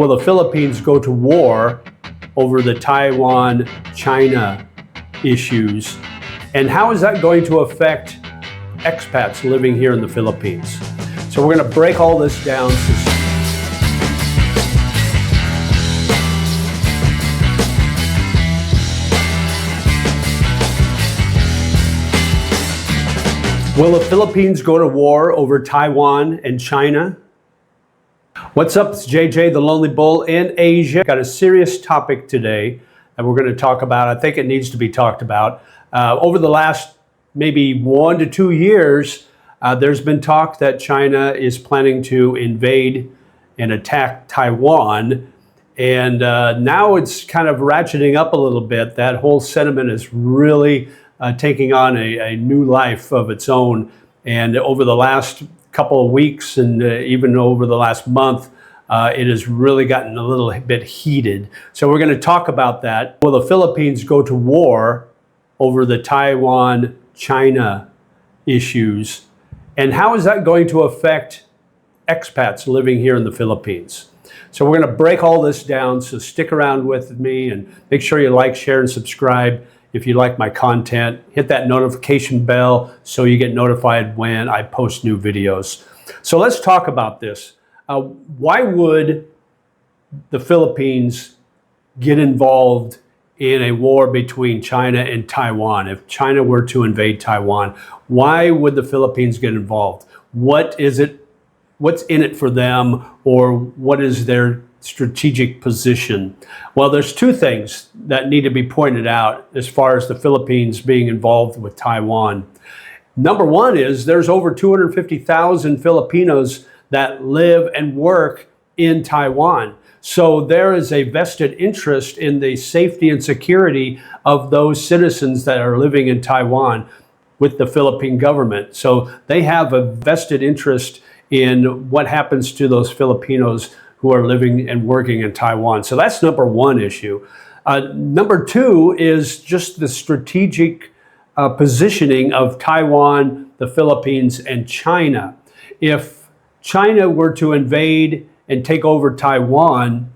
Will the Philippines go to war over the Taiwan-China issues? And how is that going to affect expats living here in the Philippines? So we're going to break all this down. Will the Philippines go to war over Taiwan and China? What's up? It's JJ, the Lonely Bull in Asia. Got a serious topic today that we're going to talk about. I think it needs to be talked about. Over the last maybe 1 to 2 years, there's been talk that China is planning to invade and attack Taiwan. And now it's kind of ratcheting up a little bit. That whole sentiment is really taking on a new life of its own. And over the last couple of weeks and even over the last month, it has really gotten a little bit heated. So we're going to talk about that. Will the Philippines go to war over the Taiwan-China issues? And how is that going to affect expats living here in the Philippines? So we're going to break all this down. So stick around with me and make sure you like, share, and subscribe. If you like my content, hit that notification bell so you get notified when I post new videos. So let's talk about this. Why would the Philippines get involved in a war between China and Taiwan? If China were to invade Taiwan, why would the Philippines get involved? What is it? What's in it for them, or what is their strategic position? Well, there's two things that need to be pointed out as far as the Philippines being involved with Taiwan. Number one is there's over 250,000 Filipinos that live and work in Taiwan. So there is a vested interest in the safety and security of those citizens that are living in Taiwan with the Philippine government. So they have a vested interest in what happens to those Filipinos who are living and working in Taiwan. So that's number one issue. Number two is just the strategic positioning of Taiwan, the Philippines, and China. If China were to invade and take over Taiwan,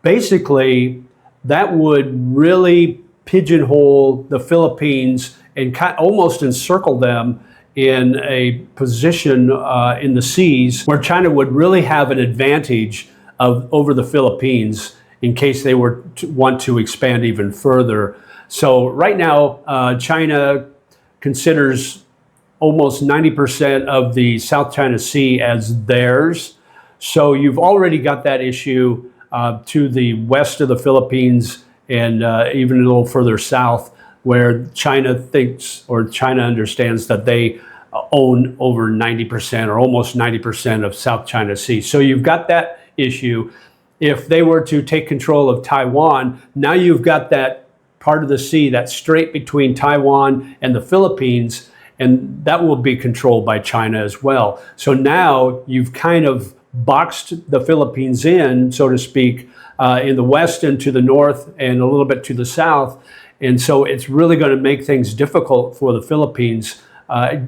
basically that would really pigeonhole the Philippines and almost encircle them in a position in the seas where China would really have an advantage over the Philippines in case they were to want to expand even further. So right now, China considers almost 90% of the South China Sea as theirs. So you've already got that issue to the west of the Philippines and even a little further south, where China thinks, or China understands, that they own over 90% or almost 90% of South China Sea. So you've got that issue. If they were to take control of Taiwan, now you've got that part of the sea, that strait between Taiwan and the Philippines, and that will be controlled by China as well. So now you've kind of boxed the Philippines in, so to speak, in the west and to the north and a little bit to the south. And so it's really going to make things difficult for the Philippines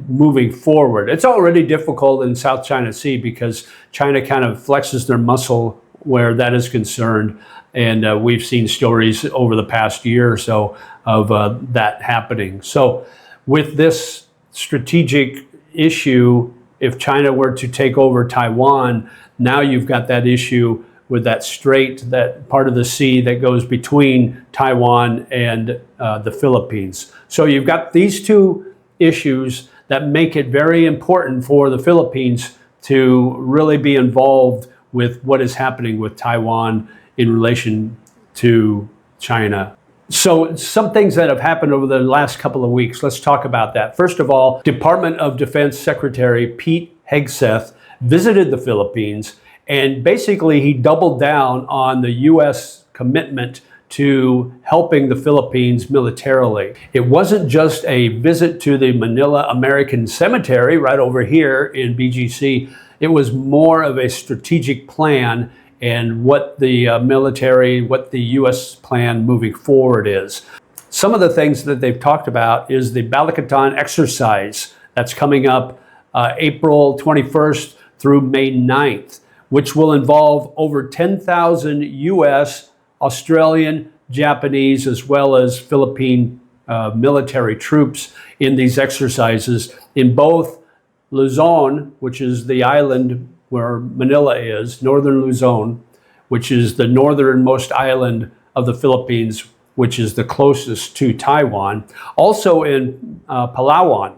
moving forward. It's already difficult in South China Sea because China kind of flexes their muscle where that is concerned. And we've seen stories over the past year or so of that happening. So with this strategic issue, if China were to take over Taiwan, now you've got that issue with that strait, that part of the sea that goes between Taiwan and the Philippines. So you've got these two issues that make it very important for the Philippines to really be involved with what is happening with Taiwan in relation to China. So some things that have happened over the last couple of weeks, let's talk about that. First of all, Department of Defense Secretary Pete Hegseth visited the Philippines, and basically he doubled down on the U.S. commitment to helping the Philippines militarily. It wasn't just a visit to the Manila American Cemetery right over here in BGC. It was more of a strategic plan and what the military, what the U.S. plan moving forward is. Some of the things that they've talked about is the Balikatan exercise that's coming up April 21st through May 9th, which will involve over 10,000 U.S., Australian, Japanese, as well as Philippine military troops in these exercises in both Luzon, which is the island where Manila is, northern Luzon, which is the northernmost island of the Philippines, which is the closest to Taiwan, also in Palawan.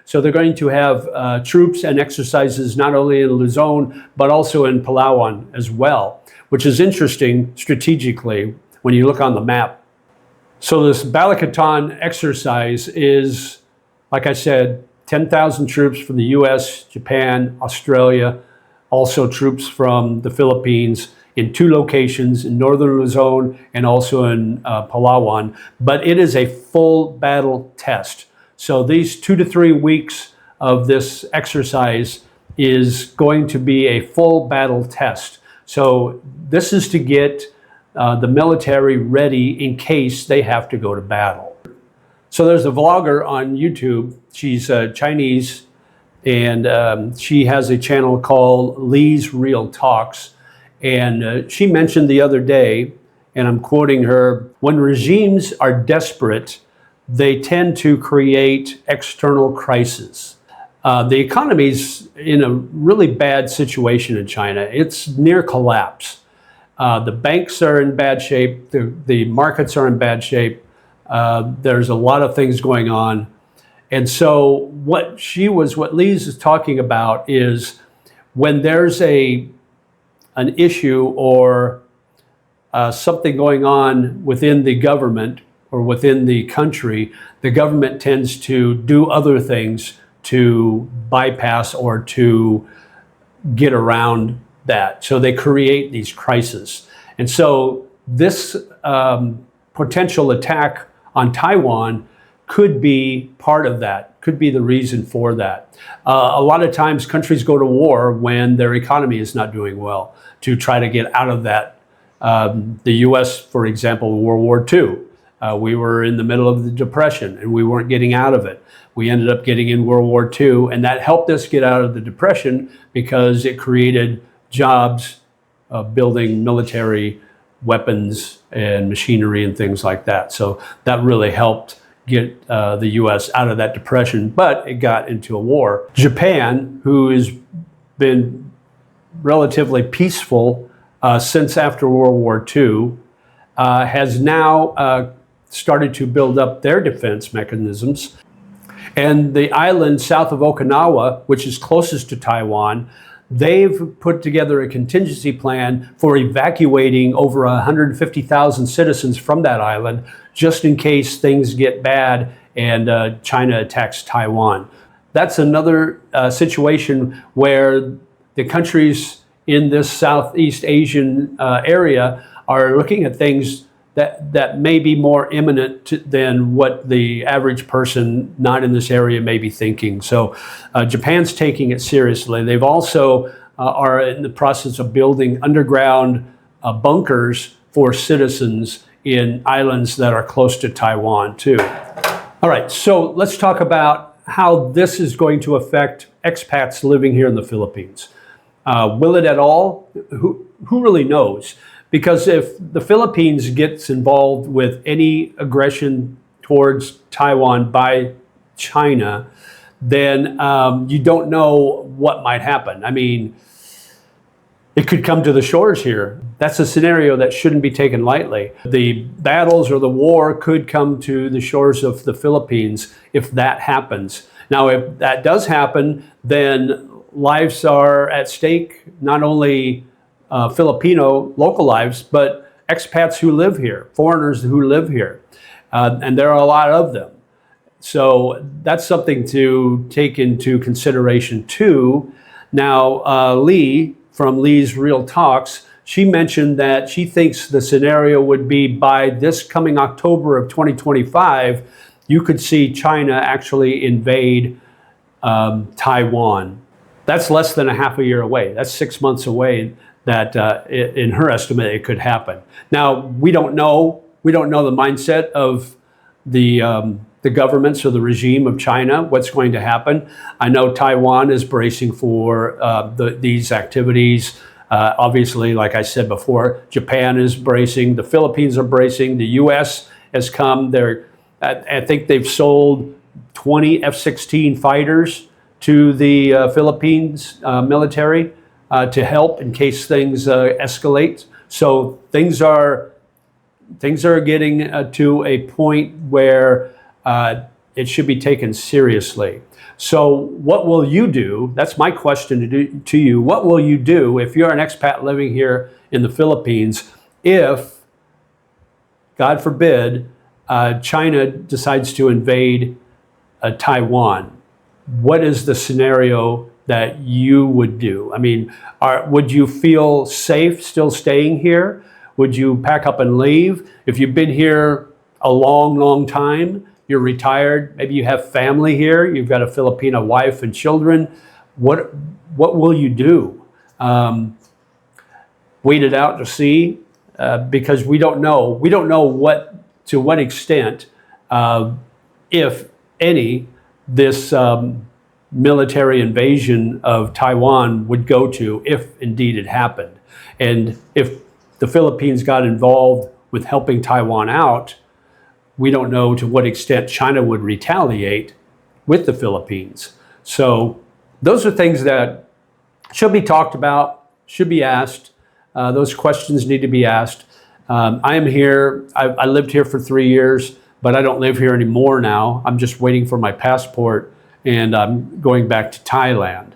So they're going to have troops and exercises not only in Luzon, but also in Palawan as well, which is interesting strategically when you look on the map. So this Balikatan exercise is, like I said, 10,000 troops from the US, Japan, Australia, also troops from the Philippines in 2 locations, in northern Luzon and also in Palawan. But it is a full battle test. So these 2 to 3 weeks of this exercise is going to be a full battle test. So this is to get the military ready in case they have to go to battle. So there's a vlogger on YouTube. She's Chinese, and she has a channel called Lee's Real Talks. And she mentioned the other day, and I'm quoting her, when regimes are desperate, they tend to create external crises. The economy's in a really bad situation in China. It's near collapse. The banks are in bad shape. The markets are in bad shape. There's a lot of things going on. And so what Lee's is talking about is when there's an issue or something going on within the government or within the country, the government tends to do other things to bypass or to get around that. So they create these crises. And so this potential attack on Taiwan could be part of that, could be the reason for that. A lot of times countries go to war when their economy is not doing well to try to get out of that. The US, for example, World War II, we were in the middle of the Depression and we weren't getting out of it. We ended up getting in World War II, and that helped us get out of the Depression because it created jobs building military weapons and machinery and things like that. So that really helped get the US out of that depression, but it got into a war. Japan, who has been relatively peaceful since after World War II, has now started to build up their defense mechanisms. And the island south of Okinawa, which is closest to Taiwan, they've put together a contingency plan for evacuating over 150,000 citizens from that island, just in case things get bad and China attacks Taiwan. That's another situation where the countries in this Southeast Asian area are looking at things that may be more imminent than what the average person not in this area may be thinking. So Japan's taking it seriously. They've also are in the process of building underground bunkers for citizens in islands that are close to Taiwan too. All right, so let's talk about how this is going to affect expats living here in the Philippines. Will it at all? Who really knows? Because if the Philippines gets involved with any aggression towards Taiwan by China, then you don't know what might happen. I mean, it could come to the shores here. That's a scenario that shouldn't be taken lightly. The battles or the war could come to the shores of the Philippines if that happens. Now, if that does happen, then lives are at stake, not only Filipino local lives, but expats who live here, foreigners who live here. And there are a lot of them. So that's something to take into consideration too. Now, Lee from Lee's Real Talks, she mentioned that she thinks the scenario would be by this coming October of 2025, you could see China actually invade Taiwan. That's less than a half a year away. That's 6 months away that in her estimate, it could happen. Now, we don't know the mindset of the governments or the regime of China, what's going to happen. I know Taiwan is bracing for these activities. Obviously, like I said before, Japan is bracing, the Philippines are bracing, the U.S. has come. I think they've sold 20 F-16 fighters to the Philippines military to help in case things escalate. So things are getting to a point where it should be taken seriously. So what will you do? That's my question to you. What will you do if you're an expat living here in the Philippines if, God forbid, China decides to invade Taiwan? What is the scenario that you would do? I mean, would you feel safe still staying here? Would you pack up and leave? If you've been here a long, long time, you're retired, maybe you have family here, you've got a Filipino wife and children, what will you do? Wait it out to see, because we don't know. We don't know to what extent, if any, this military invasion of Taiwan would go to, if indeed it happened. And if the Philippines got involved with helping Taiwan out, we don't know to what extent China would retaliate with the Philippines. So those are things that should be talked about, should be asked. Those questions need to be asked. I am here. I lived here for 3 years, but I don't live here anymore now. I'm just waiting for my passport, and I'm going back to Thailand.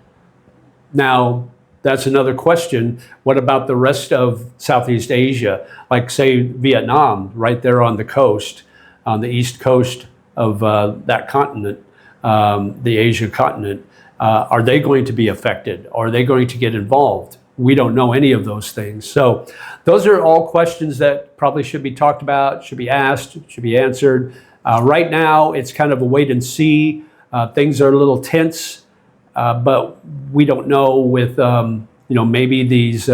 Now, that's another question. What about the rest of Southeast Asia? Like, say, Vietnam, right there on the coast, on the east coast of that continent, the Asia continent. Are they going to be affected? Are they going to get involved? We don't know any of those things. So those are all questions that probably should be talked about, should be asked, should be answered. Right now, it's kind of a wait and see. Things are a little tense, but we don't know with, maybe these,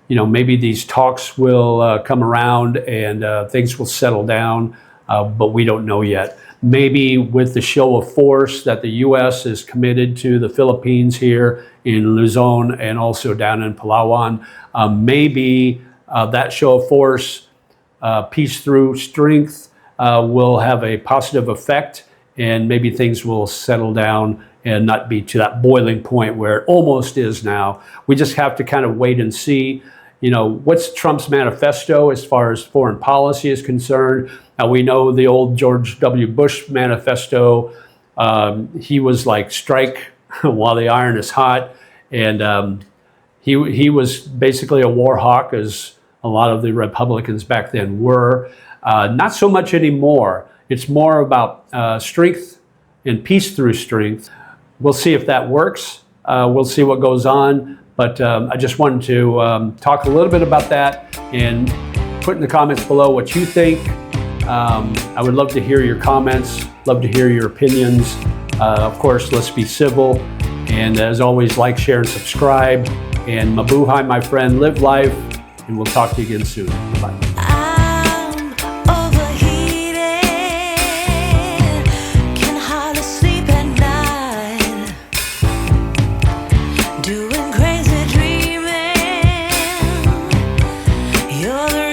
maybe these talks will come around and things will settle down, but we don't know yet. Maybe with the show of force that the U.S. is committed to the Philippines here in Luzon and also down in Palawan, maybe that show of force, peace through strength, will have a positive effect, and maybe things will settle down and not be to that boiling point where it almost is now. We just have to kind of wait and see. What's Trump's manifesto as far as foreign policy is concerned? Now, we know the old George W. Bush manifesto. He was like, strike while the iron is hot. And he was basically a war hawk, as a lot of the Republicans back then were. Not so much anymore. It's more about strength and peace through strength. We'll see if that works. We'll see what goes on. But I just wanted to talk a little bit about that and put in the comments below what you think. I would love to hear your comments, love to hear your opinions. Of course, let's be civil. And as always, like, share, and subscribe. And mabuhay, my friend. Live life, and we'll talk to you again soon. Bye. You're the